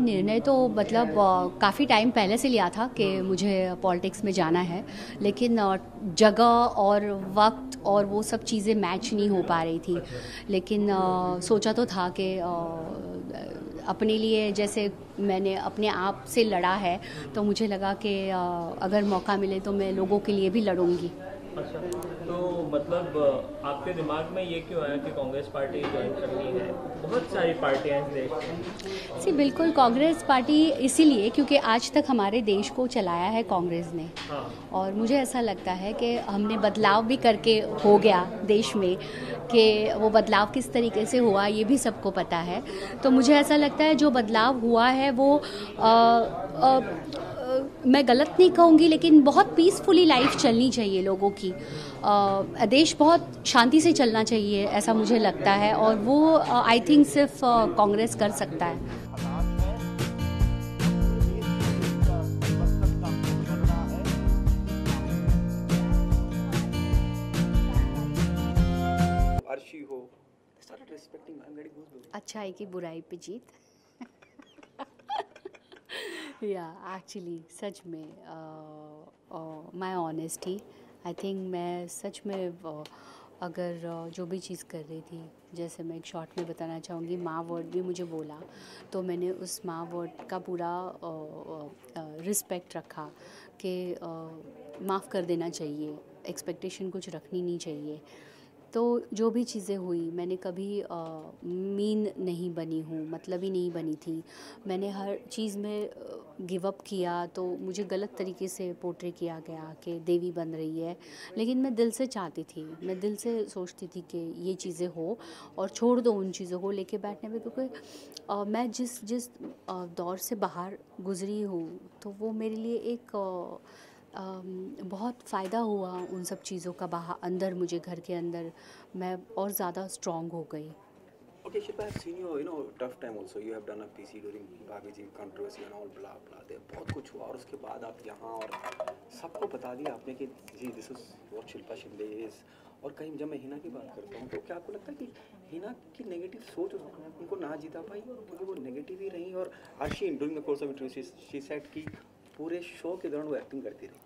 निर्णय तो मतलब काफ़ी टाइम पहले से लिया था कि मुझे पॉलिटिक्स में जाना है, लेकिन जगह और वक्त और वो सब चीज़ें मैच नहीं हो पा रही थी। लेकिन सोचा तो था कि अपने लिए जैसे मैंने अपने आप से लड़ा है, तो मुझे लगा कि अगर मौका मिले तो मैं लोगों के लिए भी लड़ूंगी। अच्छा, तो मतलब आपके दिमाग में ये क्यों आया कि कांग्रेस पार्टी ज्वाइन करनी है? बहुत सारी पार्टियां हैं इस देश में। सी बिल्कुल कांग्रेस पार्टी इसीलिए क्योंकि आज तक हमारे देश को चलाया है कांग्रेस ने। हाँ। और मुझे ऐसा लगता है कि हमने बदलाव भी करके हो गया देश में, कि वो बदलाव किस तरीके से हुआ ये भी सबको पता है। तो मुझे ऐसा लगता है जो बदलाव हुआ है वो मैं गलत नहीं कहूँगी, लेकिन बहुत पीसफुली लाइफ चलनी चाहिए लोगों की। देश बहुत शांति से चलना चाहिए ऐसा मुझे लगता है, और वो आई थिंक सिर्फ कांग्रेस कर सकता है। अर्शी हो, started respecting. I'm getting goosebumps. अच्छाई की बुराई पे जीत। या एक्चुअली सच में माय ऑनेस्टी, आई थिंक मैं सच में अगर जो भी चीज़ कर रही थी, जैसे मैं एक शॉर्ट में बताना चाहूँगी, माँ वर्ड भी मुझे बोला तो मैंने उस माँ वर्ड का पूरा रिस्पेक्ट रखा कि माफ़ कर देना चाहिए, एक्सपेक्टेशन कुछ रखनी नहीं चाहिए। तो जो भी चीज़ें हुई, मैंने कभी मीन नहीं बनी हूँ, मतलब ही नहीं बनी थी। मैंने हर चीज़ में गिव अप किया तो मुझे गलत तरीके से पोर्ट्रे किया गया कि देवी बन रही है, लेकिन मैं दिल से चाहती थी, मैं दिल से सोचती थी कि ये चीज़ें हो और छोड़ दो उन चीज़ों को लेके बैठने में, क्योंकि मैं जिस जिस दौर से बाहर गुजरी हूँ तो वो मेरे लिए एक बहुत फ़ायदा हुआ उन सब चीज़ों का। बाहर अंदर मुझे घर के अंदर मैं और ज़्यादा स्ट्रॉन्ग हो गई। Okay, Shilpa, I have seen you, tough time also. You have done a PC during Bhagi ji controversy and all blah blah. there बहुत कुछ हुआ और उसके बाद आप यहाँ और सबको बता दिया आपने कि जी this is what Shilpa Shinde is. और कहीं जब मैं हिना की बात करता हूँ तो क्या आपको लगता है कि हिना की नेगेटिव सोच उनको ना जीता पाई क्योंकि वो नेगेटिव ही रही? और Arshi during the course of interview she said कि पूरे शो के दौरान वो एक्टिंग करती रही।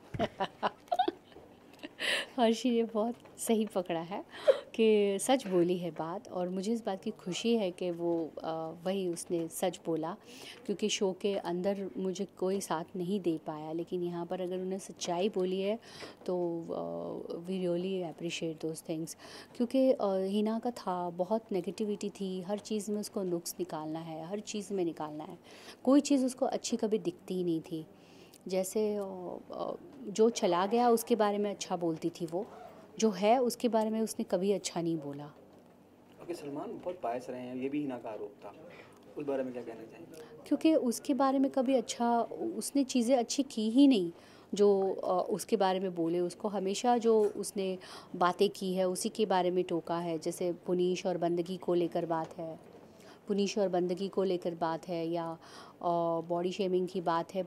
हर्षी ने बहुत सही पकड़ा है कि सच बोली है बात, और मुझे इस बात की खुशी है कि वो वही उसने सच बोला, क्योंकि शो के अंदर मुझे कोई साथ नहीं दे पाया, लेकिन यहाँ पर अगर उन्हें सच्चाई बोली है तो we really appreciate those things. क्योंकि हिना का था, बहुत नेगेटिविटी थी, हर चीज़ में उसको नुक्स निकालना है, हर चीज़ में निकालना है, कोई चीज़ उसको अच्छी कभी दिखती ही नहीं थी। जैसे जो चला गया उसके बारे में अच्छा बोलती थी, वो जो है उसके बारे में उसने कभी अच्छा नहीं बोला। ओके, सलमान बहुत बायस रहे हैं, ये भी हिना का आरोप था, उस बारे में क्या कहना चाहेंगे? क्योंकि उसके बारे में कभी अच्छा, उसने चीज़ें अच्छी की ही नहीं जो उसके बारे में बोले। उसको हमेशा जो उसने बातें की है उसी के बारे में टोका है। जैसे पुनीश और बंदगी को लेकर बात है, पुनीश और बंदगी को लेकर बात है, या बॉडी शेमिंग की बात है,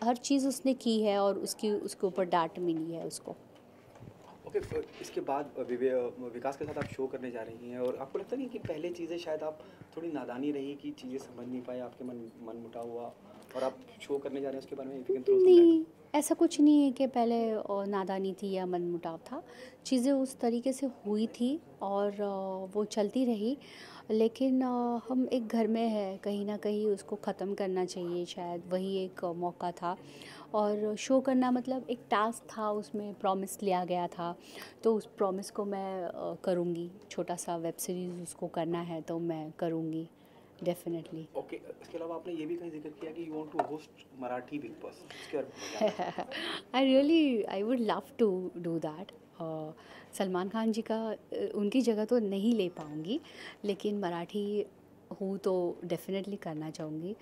हर चीज़ उसने की है और उसके ऊपर डांट मिली है उसको। ओके, इसके बाद विकास के साथ आप शो करने जा रही हैं और आपको लगता नहीं कि पहले चीज़ें शायद आप थोड़ी नादानी रही कि चीज़ें समझ नहीं पाए, आपके मन मुटाव हुआ और आप शो करने जा रहे हैं उसके बारे में if you can throw some light? नहीं, ऐसा कुछ नहीं है कि पहले नादानी थी या मनमुटाव था। चीज़ें उस तरीके से हुई थी और वो चलती रही, लेकिन हम एक घर में हैं, कहीं न कहीं उसको ख़त्म करना चाहिए, शायद वही एक मौका था। और शो करना मतलब एक टास्क था, उसमें प्रॉमिस लिया गया था, तो उस प्रॉमिस को मैं करूँगी। छोटा-सा वेब सीरीज़ उसको करना है तो मैं करूँगी डेफ़िनेटली। ओके, इसके अलावा आपने ये भी कहीं जिक्र किया कि you want to host Marathi Bigg Boss, इसके बारे में क्या जानना चाहेंगे? I would love to do that. Salman Khan ji का उनकी जगह तो नहीं ले पाऊँगी, लेकिन मराठी हूँ तो डेफ़िनेटली करना चाहूँगी।